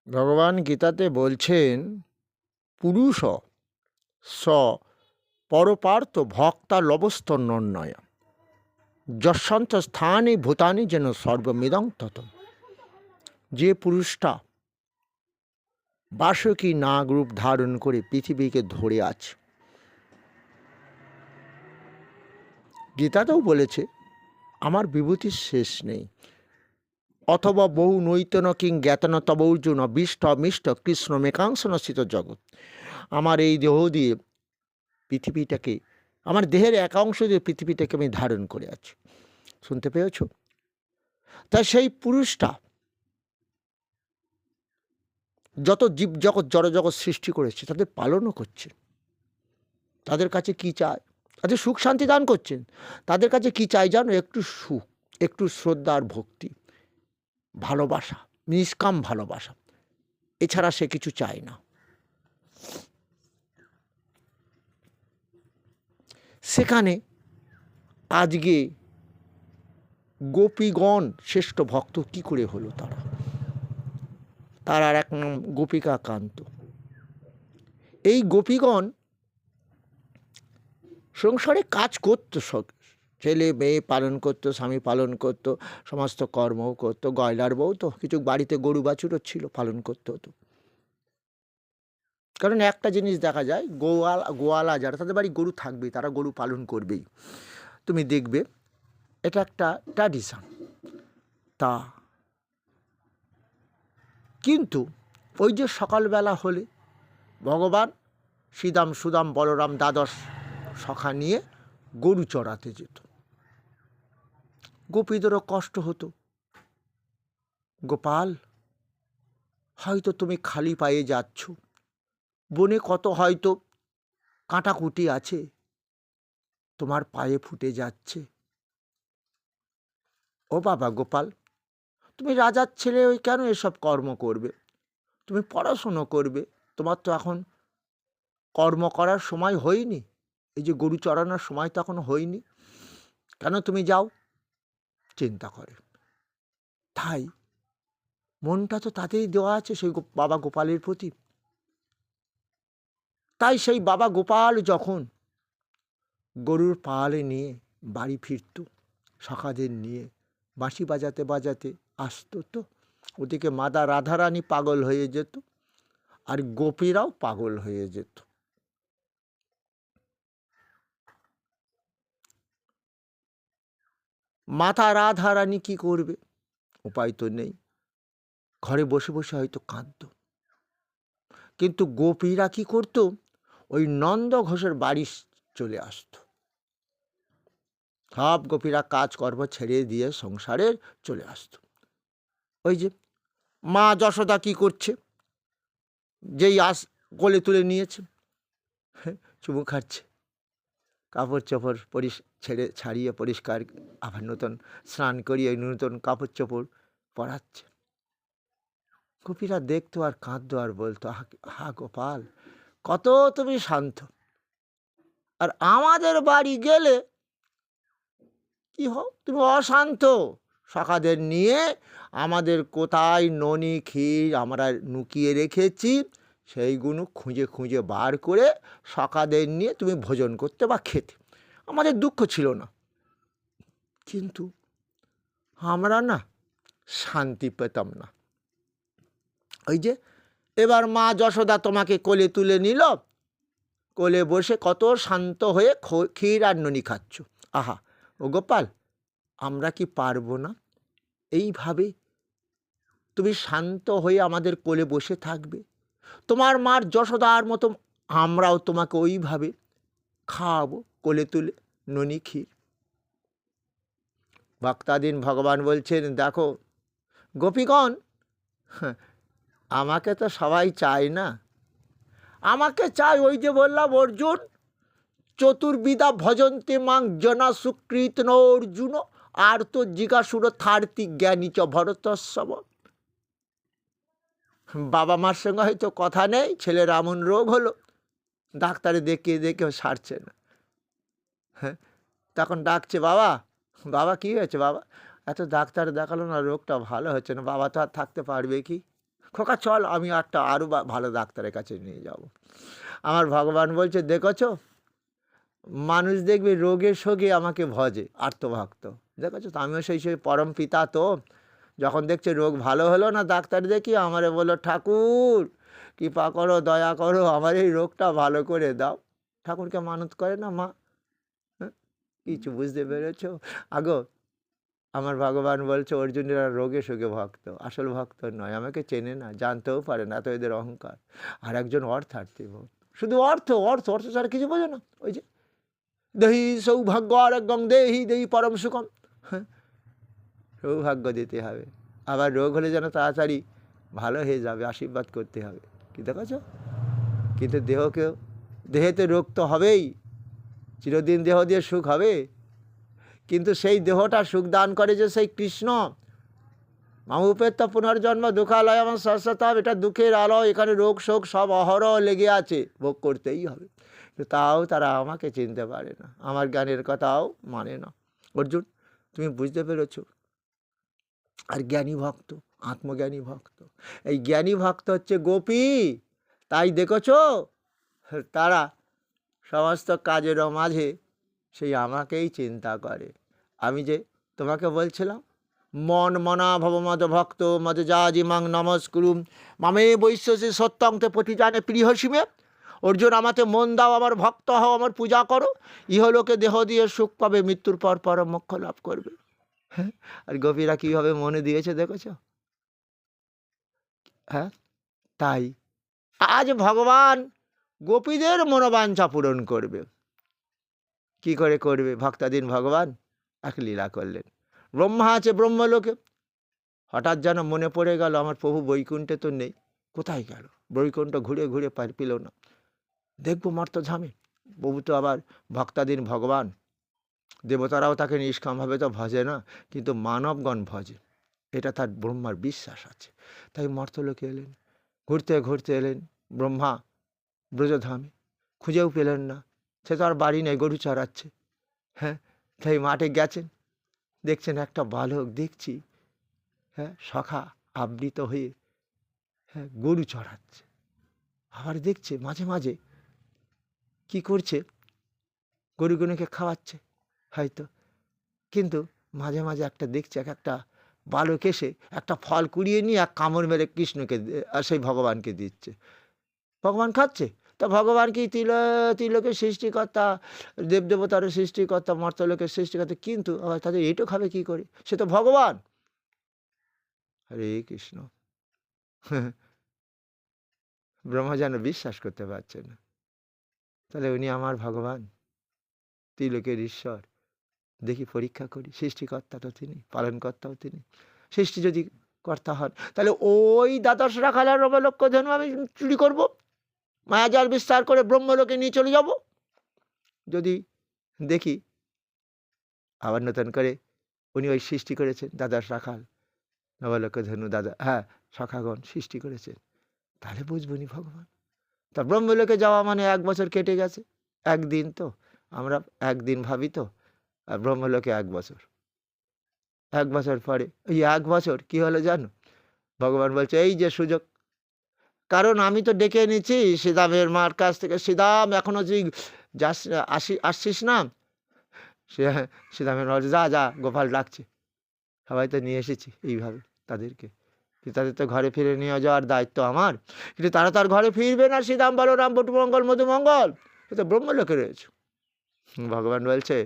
ভগবান গীতাতে বলছেন, পুরুষ স পরপার্থ ভক্তা লবস্থ নয় যশন্ত স্থানে ভূতানি যেন সর্বমিদং তত। যে পুরুষটা বাসুকী নাগ রূপ ধারণ করে পৃথিবীকে ধরে আছে, গীতাতেও বলেছে আমার বিভূতির শেষ নেই। অথবা বহু নৈতন কিং জ্ঞাতন তব অর্জুন বিষ্ট মিষ্ট কৃষ্ণ মেকাংশ স্থিত জগৎ। আমার এই দেহ দিয়ে পৃথিবীটাকে, আমার দেহের এক অংশ দিয়ে পৃথিবীটাকে আমি ধারণ করে আছি। শুনতে পেয়েছ? তাই সেই পুরুষটা যত জীব জগৎ জড়জগৎ সৃষ্টি করেছে তাদের পালনও করছেন। তাদের কাছে কি চায়? তাদের সুখ শান্তি দান করছেন। তাদের কাছে কি চাই জানো? একটু সুখ, একটু শ্রদ্ধা আর ভক্তি, ভালোবাসা, নিষ্কাম ভালোবাসা। এছাড়া সে কিছু চায় না। সেখানে আজকে গোপীগণ শ্রেষ্ঠ ভক্ত কি করে হলো? তার আর এক নাম গোপিকা কান্ত। এই গোপীগণ সংসারে কাজ করতো, ছেলে মেয়ে পালন করতো, স্বামী পালন করতো, সমস্ত কর্মও করতো। গয়লার বউ তো, কিছু বাড়িতে গরু বাছুরও ছিল, পালন করতে হতো। কারণ একটা জিনিস দেখা যায়, গোয়ালা যারা, তাদের বাড়ি গরু থাকবেই, তারা গরু পালন করবেই। তুমি দেখবে এটা একটা ট্র্যাডিশন। তা কিন্তু ওই যে সকালবেলা হলে ভগবান শ্রীদাম সুদাম বলরাম দ্বাদশ সখা নিয়ে গরু চড়াতে যেত। গোপীদেরও কষ্ট হতো। গোপাল, হয়তো তুমি খালি পায়ে যাচ্ছ, বনে কত হয়তো কাঁটাকুটি আছে, তোমার পায়ে ফুটে যাচ্ছে। ও বাবা গোপাল, তুমি রাজার ছেলে, ওই কেন এসব কর্ম করবে? তুমি পড়াশুনো করবে, তোমার তো এখন কর্ম করার সময় হয়নি, এই যে গরু চড়ানোর সময় তো এখনো হয়নি, কেন তুমি যাও? চিন্তা করে। তাই মনটা তো তাতেই দেওয়া আছে সেই বাবা গোপালের প্রতি। তাই সেই বাবা গোপাল যখন গরুর পালে নিয়ে বাড়ি ফিরত, সখাদের নিয়ে বাঁশি বাজাতে বাজাতে আসতো, তো ওদিকে মাতা রাধারানী পাগল হয়ে যেত, আর গোপীরাও পাগল হয়ে যেত। মাতা রাধারানী কি করবে? উপায় তো নেই, ঘরে বসে বসে হয়তো কাঁদত। কিন্তু গোপীরা কি করত? ওই নন্দ ঘোষের বাড়ি চলে আসত। সব গোপীরা কাজকর্ম ছেড়ে দিয়ে সংসারের চলে আসত। ওই যে মা যশোদা কি করছে? যেই কোলে তুলে নিয়েছে, চুমু খাচ্ছে, কাপড় চোপড় ছাড়িয়ে পরিষ্কার, আবার নতুন স্নান করিয়ে নতুন কাপড় চোপড় পরাচ্ছে। গোপীরা দেখতো আর কাঁদতো আর বলতো, হা গোপাল, কত তুমি শান্ত, আর আমাদের বাড়ি গেলে কি হও? তুমি অশান্ত। সখাদের নিয়ে আমাদের কোথায় ননি ক্ষীর আমরা লুকিয়ে রেখেছি, সেইগুলো খুঁজে খুঁজে বার করে সখাদের নিয়ে তুমি ভোজন করতে বা খেতে। আমাদের দুঃখ ছিল না, কিন্তু আমরা না শান্তি পেতাম না। ওই যে এবার মা যশোদা তোমাকে কোলে তুলে নিল, কোলে বসে কত শান্ত হয়ে ক্ষীর আর ননি খাচ্ছ। আহা ও গোপাল, আমরা কি পারবো না এইভাবে তুমি শান্ত হয়ে আমাদের কোলে বসে থাকবে? তোমার মার যশোদার মতো আমরাও তোমাকে ওইভাবে খাওয়াবো, কোলে তুলে ননি ক্ষীর। ভক্তাদিন ভগবান বলছেন, দেখো গোপীগণ, আমাকে তো সবাই চায় না, আমাকে চায় ওই যে বললাম অর্জুন, চতুর্বিধা ভজন্তে মাং জনা সুকৃত ন অর্জুন আর তো জিজ্ঞাসুর থার্তি জ্ঞানী চ ভরতস্বব। বাবা মার সঙ্গে হয়তো কথা নেই, ছেলের এমন রোগ হলো, ডাক্তারে দেখিয়ে দেখেও সারছে না। হ্যাঁ, তখন ডাকছে, বাবা বাবা কী হয়েছে বাবা? এত ডাক্তার দেখালো না, রোগটা ভালো হচ্ছে না, বাবা তো আর থাকতে পারবে কি? খোকা চল, আমি একটা আরও ভালো ডাক্তারের কাছে নিয়ে যাব। আমার ভগবান বলছে, দেখেছ, মানুষ দেখবে রোগের শোকে আমাকে ভজে, আর্তভক্ত। দেখেছ তো, আমিও সেই পরম পিতা। তো যখন দেখছে রোগ ভালো হলো না, ডাক্তার দেখি আমারে বললো, ঠাকুর কৃপা করো, দয়া করো, আমার এই রোগটা ভালো করে দাও। ঠাকুরকে মানত করে না মা? হ্যাঁ, কিছু বুঝতে পেরেছ? আগো আমার ভগবান বলছে, অর্জুনেরা রোগে শোকে ভক্ত, আসল ভক্ত নয়, আমাকে চেনে না, জানতেও পারে না, তো এদের অহংকার। আর একজন অর্থার্থী ভক্ত, শুধু অর্থ অর্থ অর্থ ছাড়া কিছু বোঝে না। ওই যে দেহি সৌভাগ্য আর একদম দেহি দেহি পরম সুখম। হ্যাঁ, সৌভাগ্য দিতে হবে, আবার রোগ হলে যেন তাড়াতাড়ি ভালো হয়ে যাবে, আশীর্বাদ করতে হবে। কি দেখেছ? কিন্তু দেহেতে রোগ তো হবেই, চিরদিন দেহ দিয়ে সুখ হবে, কিন্তু সেই দেহটা সুখ দান করে যে সেই কৃষ্ণ। মামুপের তো পুনর্জন্ম দুঃখালয় আমার শাশ্বতাম, এটা দুঃখের আলো, এখানে রোগ শোক সব অহরহ লেগে আছে, ভোগ করতেই হবে। তাও তারা আমাকে চিনতে পারে না, আমার জ্ঞানের কথাও মানে না। অর্জুন, তুমি বুঝতে পেরেছ? আর জ্ঞানী ভক্ত, আত্মজ্ঞানী ভক্ত, এই জ্ঞানী ভক্ত হচ্ছে গোপী। তাই দেখেছ, তারা সমস্ত কাজেরও মাঝে সেই আমাকেই চিন্তা করে। আমি যে তোমাকে বলছিলাম, মন মনা ভব মদ ভক্ত মদ যাজি মাং নমস্কুরুম মামে বৈশ্যসী সত্যংতে প্রতিজানে প্রিয়সীমে। অর্জুন, আমাতে মন দাও, আমার ভক্ত হও, আমার পূজা করো, ইহলোকে দেহ দিয়ে সুখ পাবে, মৃত্যুর পর পরম মোক্ষ লাভ করবে। হ্যাঁ, আর গোপীরা কীভাবে মনে দিয়েছে দেখেছ? হ্যাঁ, তাই আজ ভগবান গোপীদের মনোবাঞ্ছা পূরণ করবে। কি করে করবে? ভক্তাধীন ভগবান এক লীলা করলেন। ব্রহ্মা আছে ব্রহ্মলোকে, হঠাৎ যেন মনে পড়ে গেল, আমার প্রভু বৈকুণ্ঠে তো নেই, কোথায় গেল? বৈকুণ্ঠ ঘুরে ঘুরে পেল না, দেখবো মর্তধামে। প্রভু তো আবার ভক্তাধীন ভগবান, দেবতারাও তাকে নিষ্কামভাবে তো ভজে না, কিন্তু মানবগণ ভজে, এটা তার ব্রহ্মার বিশ্বাস আছে। তাই মর্তলোকে এলেন, ঘুরতে ঘুরতে এলেন ব্রহ্মা ব্রজধামে, খুঁজেও পেলেন না, সে তো আর বাড়ি নেই, গরু চড়াচ্ছে। হ্যাঁ, তাই মাঠে গেছেন, দেখছেন একটা বালক, দেখছি হ্যাঁ সখা আবৃত হয়ে হ্যাঁ গরু চড়াচ্ছে। আবার দেখছে মাঝে মাঝে কি করছে, গরুগুলোকে খাওয়াচ্ছে হয়তো, কিন্তু মাঝে মাঝে একটা দেখছে একটা বালক এসে একটা ফল কুড়িয়ে নিয়ে এক কামড় মেরে কৃষ্ণকে সেই ভগবানকে দিচ্ছে। ভগবান খাচ্ছে। তা ভগবান কি তিলকের সৃষ্টিকর্তা, দেবদেবতারও সৃষ্টিকর্তা, মর্তলোকের সৃষ্টিকর্তা, কিন্তু আবার তাদের এইটো খাবে কি করে? সে তো ভগবান। হরে কৃষ্ণ। ব্রহ্মা যেন বিশ্বাস করতে পারছে না, তাহলে উনি আমার ভগবান, তিলকের ঈশ্বর। দেখি পরীক্ষা করি, সৃষ্টিকর্তা তো তিনি, পালনকর্তাও তিনি। সৃষ্টি যদি কর্তা হন, তাহলে ওই দ্বাদশ রাখালার অবলক্ষ ধনু আমি চুরি করব, মায়াজাল বিস্তার করে ব্রহ্মলোকে নিয়ে চলে যাব। যদি দেখি আবার নতুন করে উনি ওই সৃষ্টি করেছেন, দ্বাদশ রাখাল নবলক্ষ ধনু দাদা হ্যাঁ সখাগণ সৃষ্টি করেছেন, তাহলে বুঝবো নি ভগবান। তা ব্রহ্মলোকে যাওয়া মানে 1 বছর কেটে গেছে, একদিন তো আমরা একদিন ভাবি, তো আর ব্রহ্মলোকে 1 বছর। 1 বছর পরে ওই 1 বছর কি হলো জানো? ভগবান বলছে, এই যে সুযোগ, কারণ আমি তো ডেকে এনেছি শ্রীদামের মার কাছ থেকে, শ্রীদাম এখনো তুই যাস আসছিস না? সে শ্রীদামের মা বলছে, যা যা, গোপাল ডাকছে। সবাই তো নিয়ে এসেছি এইভাবে তাদেরকে, কিন্তু তাদের তো ঘরে ফিরে নিয়ে যাওয়ার দায়িত্ব আমার। কিন্তু তারা তার ঘরে ফিরবে না, শ্রীদাম বলরাম বটুমঙ্গল মধুমঙ্গল, এ তো ব্রহ্মলোকে রয়েছে। ভগবান বলছে,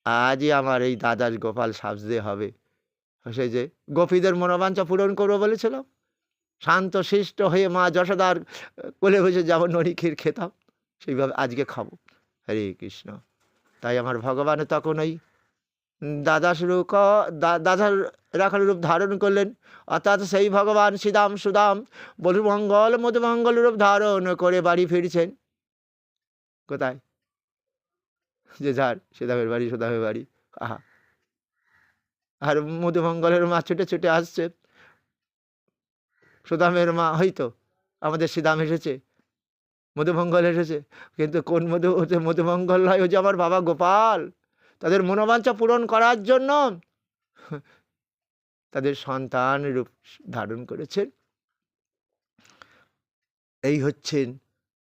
আজই আমার এই দাদার গোপাল সাজতে হবে। সেই যে গোপীদের মনোবাঞ্ছা পূরণ করবো বলেছিলাম, শান্ত শিষ্ট হয়ে মা যশোদার কোলে বসে যাব নরিক্ষীর খেতাম, সেইভাবে আজকে খাবো। হরে কৃষ্ণ। তাই আমার ভগবান তখন ওই দাদার রাখার রূপ ধারণ করলেন, অর্থাৎ সেই ভগবান শ্রীদাম সুদাম বধুমঙ্গল মধুমঙ্গল রূপ ধারণ করে বাড়ি ফিরছেন। কোথায়? যে যার শ্রীদামের বাড়ি, সুদামের বাড়ি। আহা, আর মধুমঙ্গলের মা ছুটে ছুটে আসছে। সুদামের মা, হয়তো আমাদের শ্রীদাম এসেছে, মধুমঙ্গল এসেছে, কিন্তু কোন মধুমঙ্গল নয়, ওই যে আমার বাবা গোপাল। তাদের মনোবাঞ্ছা পূরণ করার জন্য তাদের সন্তান রূপ ধারণ করেছেন। এই হচ্ছেন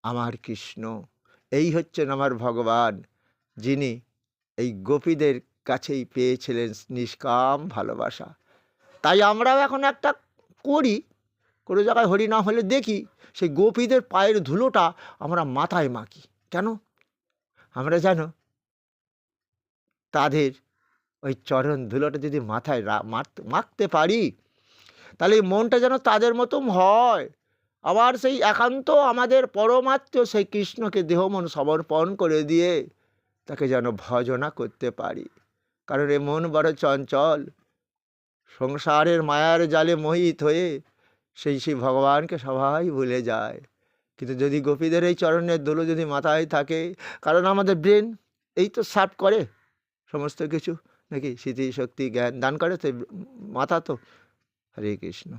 আমার কৃষ্ণ, এই হচ্ছেন আমার ভগবান, যিনি এই গোপীদের কাছেই পেয়েছিলেন নিষ্কাম ভালোবাসা। তাই আমরাও এখন একটা করি, কোনো জায়গায় হরিনাম হলে দেখি সেই গোপীদের পায়ের ধুলোটা আমরা মাথায় মাখি। কেন? আমরা জানো তাদের ওই চরণ ধুলোটা যদি মাথায় মাখতে পারি, তাহলে এই মনটা যেন তাদের মতন হয়। আবার সেই একান্ত আমাদের পরমাত্মীয় সেই কৃষ্ণকে দেহ মন সমর্পণ করে দিয়ে তাকে যেন ভজনা করতে পারি। কারণ এ মন বড় চঞ্চল, সংসারের মায়ার জালে মোহিত হয়ে সেই ভগবানকে সবাই ভুলে যায়। কিন্তু যদি গোপীদের এই চরণের ধুলো যদি মাথায় থাকে, কারণ আমাদের ব্রেন এই তো সার্ভ করে সমস্ত কিছু, নাকি স্মৃতি শক্তি জ্ঞান দান করে তো মাথা তো। হরে কৃষ্ণ।